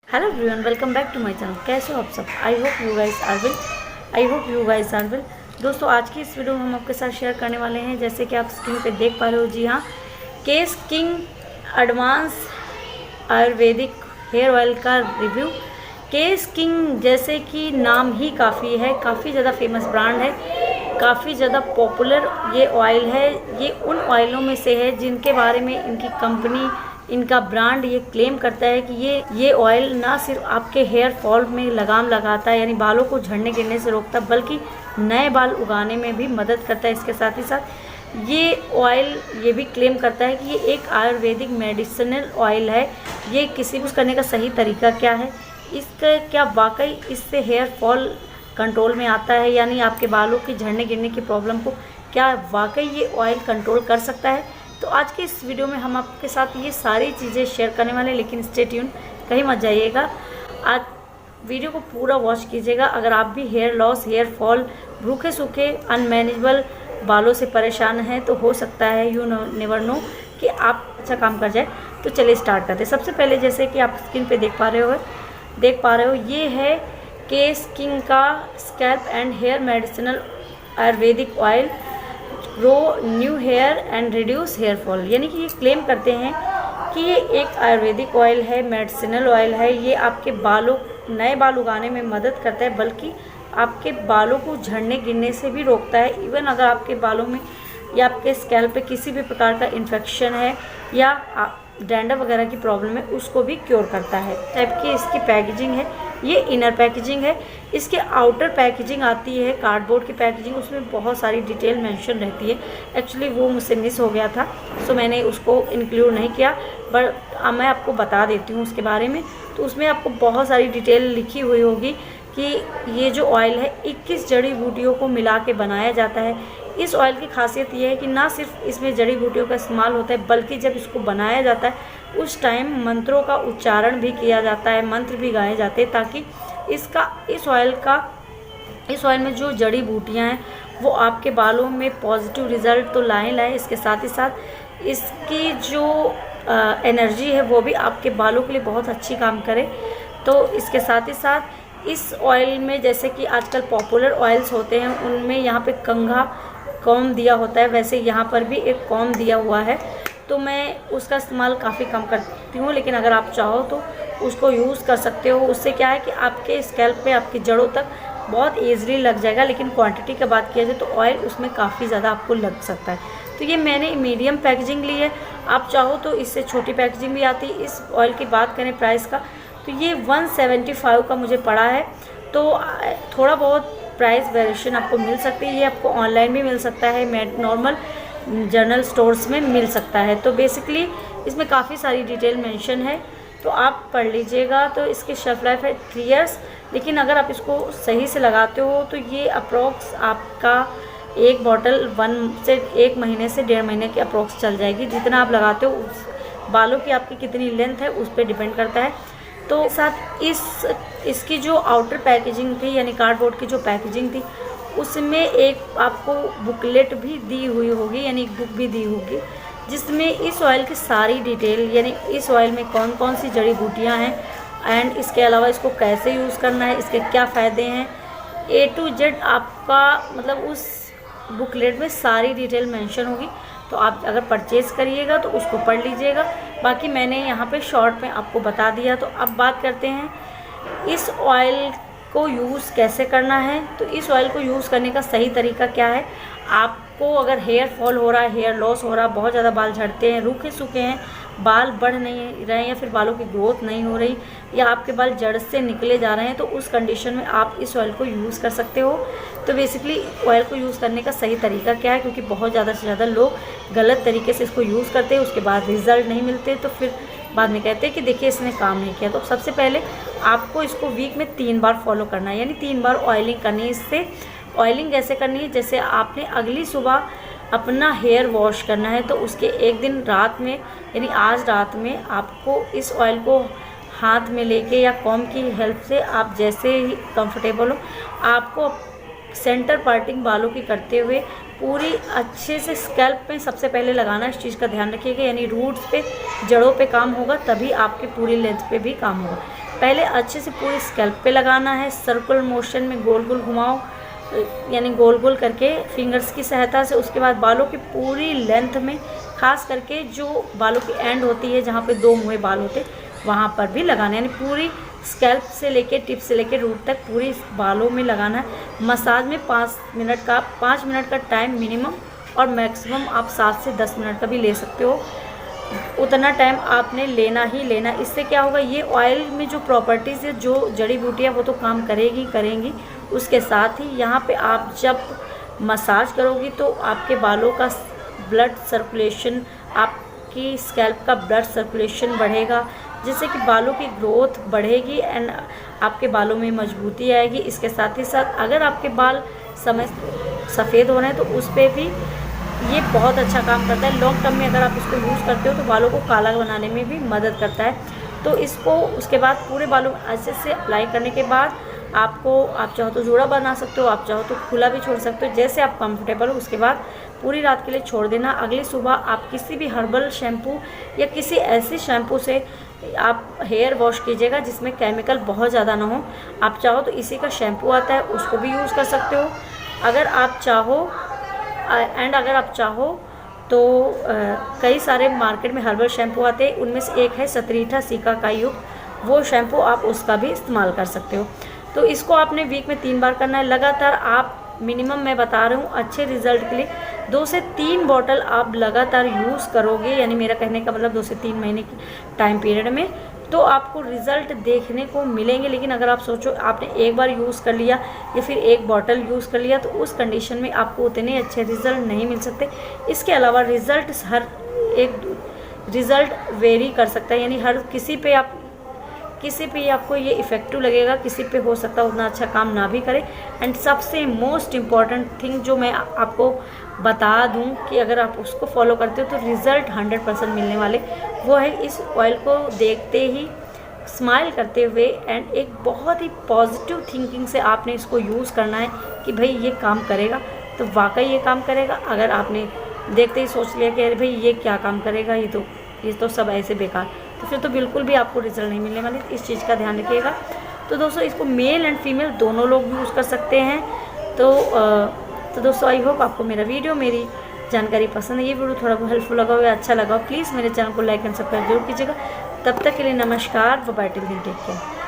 Hello everyone, welcome back to my channel. कैसे हो आप सब? I hope you guys are well. दोस्तों, आज की इस वीडियो में हम आपके साथ शेयर करने वाले हैं, जैसे कि आप स्क्रीन पे देख पा रहे हो, जी हाँ, Kesh King advance Ayurvedic hair oil का रिव्यू। केस किंग जैसे कि नाम ही काफ़ी है, काफ़ी ज़्यादा फेमस ब्रांड है, काफ़ी ज़्यादा पॉपुलर ये ऑयल है। ये उन ऑयलों में से है जिनके बारे में इनकी कंपनी, इनका ब्रांड ये क्लेम करता है कि ये ऑयल ना सिर्फ आपके हेयर फॉल में लगाम लगाता है, यानी बालों को झड़ने गिरने से रोकता, बल्कि नए बाल उगाने में भी मदद करता है। इसके साथ ही साथ ये ऑयल ये भी क्लेम करता है कि ये एक आयुर्वेदिक मेडिसिनल ऑयल है। ये किसी यूज़ करने का सही तरीका क्या है, इसका क्या वाकई इससे हेयर फॉल कंट्रोल में आता है, यानी आपके बालों के झड़ने गिरने की प्रॉब्लम को क्या वाकई ये ऑयल कंट्रोल कर सकता है। तो आज के इस वीडियो में हम आपके साथ ये सारी चीज़ें शेयर करने वाले हैं, लेकिन स्टे ट्यून, कहीं मत जाइएगा। आज वीडियो को पूरा वॉच कीजिएगा। अगर आप भी हेयर लॉस, हेयर फॉल, रूखे सूखे अनमैनेजेबल बालों से परेशान हैं तो हो सकता है, यू नेवर नो, कि आप अच्छा काम कर जाए। तो चलिए स्टार्ट करते हैं। सबसे पहले, जैसे कि आप स्क्रीन पे देख पा रहे हो, ये है केस किंग का scalp and hair medicinal Ayurvedic oil grow new hair and reduce hair fall. यानी कि ये क्लेम करते हैं कि ये एक आयुर्वेदिक ऑयल है, मेडिसिनल ऑयल है। ये आपके बालों, नए बाल उगाने में मदद करता है, बल्कि आपके बालों को झड़ने गिरने से भी रोकता है। इवन अगर आपके बालों में या आपके स्कैल्प पे किसी भी प्रकार का इन्फेक्शन है या डैंड्रफ वगैरह की प्रॉब्लम है, उसको भी क्योर करता है। टाइप की इसकी पैकेजिंग है, ये इनर पैकेजिंग है। इसके आउटर पैकेजिंग आती है कार्डबोर्ड की पैकेजिंग, उसमें बहुत सारी डिटेल मेंशन रहती है। एक्चुअली वो मुझसे मिस हो गया था, सो मैंने उसको इंक्लूड नहीं किया, बट मैं आपको बता देती हूँ उसके बारे में। तो उसमें आपको बहुत सारी डिटेल लिखी हुई होगी कि ये जो ऑयल है 21 जड़ी बूटियों को मिला के बनाया जाता है। इस ऑयल की खासियत ये है कि ना सिर्फ इसमें जड़ी बूटियों का इस्तेमाल होता है, बल्कि जब इसको बनाया जाता है उस टाइम मंत्रों का उच्चारण भी किया जाता है, मंत्र भी गाए जाते हैं, ताकि इस ऑयल में जो जड़ी बूटियां हैं वो आपके बालों में पॉजिटिव रिजल्ट तो लाए। इसके साथ ही साथ इसकी जो एनर्जी है वो भी आपके बालों के लिए बहुत अच्छी काम करे। तो इसके साथ ही साथ इस ऑयल में, जैसे कि आजकल पॉपुलर ऑयल्स होते हैं, उनमें यहाँ पे कंघा कॉम दिया होता है, वैसे यहाँ पर भी एक कॉम दिया हुआ है। तो मैं उसका इस्तेमाल काफ़ी कम करती हूँ, लेकिन अगर आप चाहो तो उसको यूज़ कर सकते हो। उससे क्या है कि आपके स्कैल्प पे, आपकी जड़ों तक बहुत ईजिली लग जाएगा। लेकिन क्वांटिटी की बात किया जाए तो ऑयल उसमें काफ़ी ज़्यादा आपको लग सकता है। तो ये मैंने मीडियम पैकेजिंग ली है, आप चाहो तो इससे छोटी पैकेजिंग भी आती है। इस ऑयल की बात करें प्राइस का, तो ये 175 का मुझे पड़ा है। तो थोड़ा बहुत प्राइस वेरिएशन आपको मिल सकती है। ये आपको ऑनलाइन भी मिल सकता है, नॉर्मल जनरल स्टोर्स में मिल सकता है। तो बेसिकली इसमें काफ़ी सारी डिटेल मेंशन है, तो आप पढ़ लीजिएगा। तो इसकी शेल्फ लाइफ है 3 इयर्स, लेकिन अगर आप इसको सही से लगाते हो तो ये अप्रॉक्स आपका एक बॉटल 1 महीने से 1.5 महीने की अप्रॉक्स चल जाएगी। जितना आप लगाते हो उस बालों की आपकी कितनी लेंथ है उस पर डिपेंड करता है। तो साथ इसकी जो आउटर पैकेजिंग थी, यानी कार्डबोर्ड की जो पैकेजिंग थी, उसमें एक आपको बुकलेट भी दी हुई होगी, यानी एक बुक भी दी होगी, जिसमें इस ऑयल की सारी डिटेल, यानी इस ऑयल में कौन कौन सी जड़ी बूटियाँ हैं एंड इसके अलावा इसको कैसे यूज़ करना है, इसके क्या फ़ायदे हैं, A to Z आपका, मतलब उस बुकलेट में सारी डिटेल मेंशन होगी। तो आप अगर परचेज़ करिएगा तो उसको पढ़ लीजिएगा। बाकी मैंने यहाँ पे शॉर्ट में आपको बता दिया। तो अब बात करते हैं इस ऑयल को यूज़ कैसे करना है। तो इस ऑयल को यूज़ करने का सही तरीका क्या है। आपको अगर हेयर फॉल हो रहा है, हेयर लॉस हो रहा है, बहुत ज़्यादा बाल झड़ते हैं, रूखे सूखे हैं, बाल बढ़ नहीं रहे, या फिर बालों की ग्रोथ नहीं हो रही, या आपके बाल जड़ से निकले जा रहे हैं, तो उस कंडीशन में आप इस ऑयल को यूज़ कर सकते हो। तो बेसिकली ऑयल को यूज़ करने का सही तरीका क्या है, क्योंकि बहुत ज़्यादा से ज़्यादा लोग गलत तरीके से इसको यूज़ करते हैं, उसके बाद रिज़ल्ट नहीं मिलते, तो फिर बाद में कहते हैं कि देखिए इसने काम नहीं किया। तो सबसे पहले आपको इसको वीक में 3 बार फॉलो करना है, यानी 3 बार ऑयलिंग करनी है। इससे ऑयलिंग कैसे करनी है, जैसे आपने अगली सुबह अपना हेयर वॉश करना है, तो उसके एक दिन रात में, यानी आज रात में आपको इस ऑयल को हाथ में लेके या कॉम की हेल्प से, आप जैसे ही कंफर्टेबल हो, आपको सेंटर पार्टिंग बालों की करते हुए पूरी अच्छे से स्कैल्प में सबसे पहले लगाना। इस चीज़ का ध्यान रखिएगा, यानी रूट्स पे, जड़ों पे काम होगा, तभी आपके पूरी लेंथ पे भी काम होगा। पहले अच्छे से पूरे स्कैल्प पे लगाना है, सर्कुलर मोशन में गोल गोल घुमाओ, यानी गोल गोल करके फिंगर्स की सहायता से। उसके बाद बालों की पूरी लेंथ में, खास करके जो बालों की एंड होती है जहाँ पे 2 मुँहे बाल होते वहाँ पर भी लगाना है, यानी पूरी स्कैल्प से लेके टिप से लेके रूट तक पूरी बालों में लगाना है। मसाज में 5 मिनट का टाइम मिनिमम, और मैक्सिमम आप 7 से 10 मिनट का भी ले सकते हो। उतना टाइम आपने लेना ही लेना। इससे क्या होगा, ये ऑयल में जो प्रॉपर्टीज़ है, जो जड़ी बूटियाँ, वो तो काम करेंगी। उसके साथ ही यहाँ पे आप जब मसाज करोगी तो आपके बालों का ब्लड सर्कुलेशन, आपकी स्कैल्प का ब्लड सर्कुलेशन बढ़ेगा, जिससे कि बालों की ग्रोथ बढ़ेगी एंड आपके बालों में मजबूती आएगी। इसके साथ ही साथ अगर आपके बाल समय सफ़ेद हो रहे हैं तो उस पर भी ये बहुत अच्छा काम करता है। लॉन्ग टर्म में अगर आप इसको यूज़ करते हो तो बालों को काला बनाने में भी मदद करता है। तो इसको उसके बाद पूरे बालों में अच्छे से अप्लाई करने के बाद आप चाहो तो जोड़ा बना सकते हो, आप चाहो तो खुला भी छोड़ सकते हो, जैसे आप कंफर्टेबल हो। उसके बाद पूरी रात के लिए छोड़ देना। अगली सुबह आप किसी भी हर्बल शैम्पू या किसी ऐसे शैम्पू से आप हेयर वॉश कीजिएगा जिसमें केमिकल बहुत ज़्यादा ना हो। आप चाहो तो इसी का शैम्पू आता है, उसको भी यूज़ कर सकते हो। अगर आप चाहो तो कई सारे मार्केट में हर्बल शैम्पू आते हैं, उनमें से एक है सतरीठा सिकाकाई युक्त, वो शैम्पू आप उसका भी इस्तेमाल कर सकते हो। तो इसको आपने वीक में 3 बार करना है लगातार। आप मिनिमम, मैं बता रही हूँ, अच्छे रिजल्ट के लिए 2 से 3 बॉटल आप लगातार यूज़ करोगे, यानी मेरा कहने का मतलब 2 से 3 महीने की टाइम पीरियड में, तो आपको रिज़ल्ट देखने को मिलेंगे। लेकिन अगर आप सोचो आपने एक बार यूज़ कर लिया या फिर 1 बॉटल यूज़ कर लिया, तो उस कंडीशन में आपको उतने अच्छे रिज़ल्ट नहीं मिल सकते। इसके अलावा रिज़ल्ट वेरी कर सकता है, यानी किसी पे आपको ये इफ़ेक्टिव लगेगा, किसी पे हो सकता है उतना अच्छा काम ना भी करे। एंड सबसे मोस्ट इम्पॉर्टेंट थिंग जो मैं आपको बता दूं कि अगर आप उसको फॉलो करते हो तो रिज़ल्ट 100% मिलने वाले, वो है इस ऑयल को देखते ही स्माइल करते हुए एंड एक बहुत ही पॉजिटिव थिंकिंग से आपने इसको यूज़ करना है कि भाई ये काम करेगा, तो वाकई ये काम करेगा। अगर आपने देखते ही सोच लिया कि अरे भाई ये क्या काम करेगा, ये तो सब ऐसे बेकार, तो फिर तो बिल्कुल भी आपको रिजल्ट नहीं मिलने वाले। इस चीज़ का ध्यान रखिएगा। तो दोस्तों, इसको मेल एंड फीमेल दोनों लोग यूज़ कर सकते हैं। तो दोस्तों, आई होप आपको मेरी जानकारी पसंद है। ये वीडियो थोड़ा बहुत हेल्पफुल लगा हो या अच्छा लगा हो, प्लीज़ मेरे चैनल को लाइक एंड सब्सक्राइब जरूर कीजिएगा। तब तक के लिए नमस्कार, bye till then, take care.